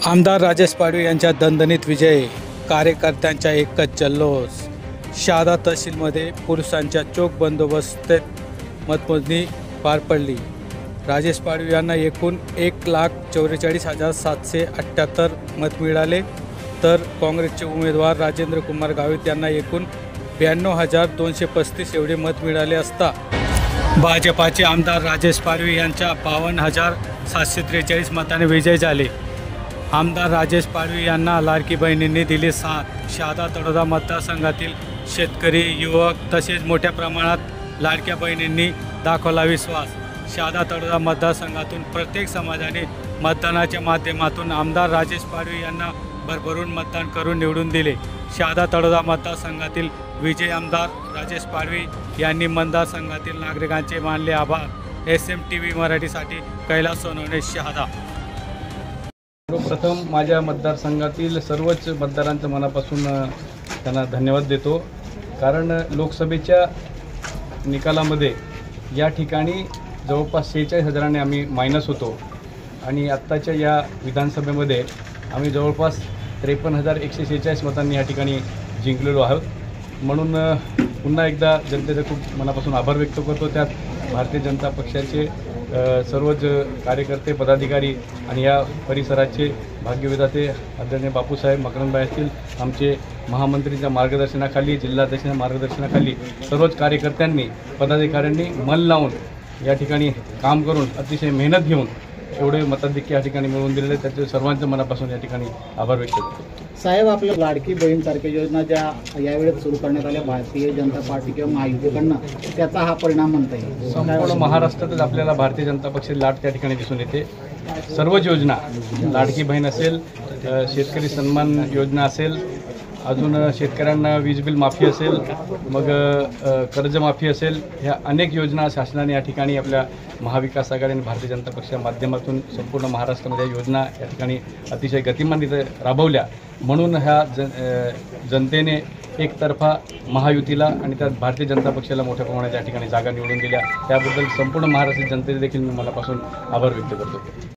आमदार राजेश पाडवी यांच्या दणदणीत विजय, कार्यकर्त्यांचा एकच जल्लोष। शहादा तहसीलमध्ये पोलिसांच्या चोख बंदोबस्तात मतमोजणी पार पडली। राजेश पाडवी यांना एकूण 1,44,778 मत मिळाले, तर काँग्रेसचे उमेदवार राजेंद्र कुमार गावित यांना एकूण 92,235 एवढे मत मिळाले असता भाजपाचे आमदार राजेश पाडवी यांच्या 52,743 मताने विजय झाले। आमदार राजेश पाडवी यांना लाडकी बहिणींनी दिली साथ। शहादा तळोदा मतदारसंघातील शेतकरी, युवक तसेच मोठ्या प्रमाणात लाडक्या बहिणींनी दाखवला विश्वास। शहादा तळोदा मतदारसंघातून प्रत्येक समाजाने मतदानाच्या माध्यमातून आमदार राजेश पाडवी यांना भरभरून मतदान करून निवडून दिले। शहादा तळोदा मतदारसंघातील विजय आमदार राजेश पाडवी यांनी मतदारसंघातील नागरिकांचे मानले आभार। SMTV मराठीसाठी कैलास सोनवणे, शहादा। सर्वप्रथम माझ्या मतदारसंघातील सर्वच मतदारांचं मनापासून त्यांना धन्यवाद देतो, कारण लोकसभेच्या निकालामध्ये या ठिकाणी जवळपास 46,000ने आम्ही मायनस होतो आणि आत्ताच्या या विधानसभेमध्ये आम्ही जवळपास 53,146 मतांनी या ठिकाणी जिंकलेलो आहोत। म्हणून पुन्हा एकदा जनतेचा खूप मनापासून आभार व्यक्त करतो। त्यात भारतीय जनता पक्षाचे सर्वच कार्यकर्ते, पदाधिकारी आणि या परिसराचे भाग्यविधाते आदरणीय बापूसाहेब मकरंदभाई असतील, आमचे महामंत्रीच्या मार्गदर्शनाखाली, जिल्हाध्यक्षांच्या मार्गदर्शनाखाली सर्वच कार्यकर्त्यांनी, पदाधिकाऱ्यांनी मन लावून या ठिकाणी काम करून अतिशय मेहनत घेऊन एवढे मताधिक्य या ठिकाणी मिळवून दिलेले, त्याचे सर्वांच्या मनापासून या ठिकाणी आभार व्यक्त करतो। साहेब, आपल्या लाडकी बहीणसारख्या योजना ज्या यावेळेस सुरू करण्यात आल्या भारतीय जनता पार्टी किंवा महायुतीकडनं, त्याचा हा परिणाम म्हणता येईल? संपूर्ण महाराष्ट्रातच आपल्याला भारतीय जनता पक्षाची लाट त्या ठिकाणी दिसून येते। सर्वच योजना, लाडकी बहीण असेल, शेतकरी सन्मान योजना असेल, अजून शेतकऱ्यांना वीज बिल माफी असेल, मग कर्जमाफी असेल, ह्या अनेक योजना शासनाने या ठिकाणी आपल्या महाविकास आघाडी आणि भारतीय जनता पक्षाच्या माध्यमातून संपूर्ण महाराष्ट्रामध्ये योजना या ठिकाणी अतिशय गतिमानरीत्या राबवल्या। म्हणून ह्या जनतेने एकतर्फा महायुतीला आणि त्यात भारतीय जनता पक्षाला मोठ्या प्रमाणात या ठिकाणी जागा निवडून दिल्या। त्याबद्दल संपूर्ण महाराष्ट्र जनतेचे देखील मी मनापासून आभार व्यक्त करतो।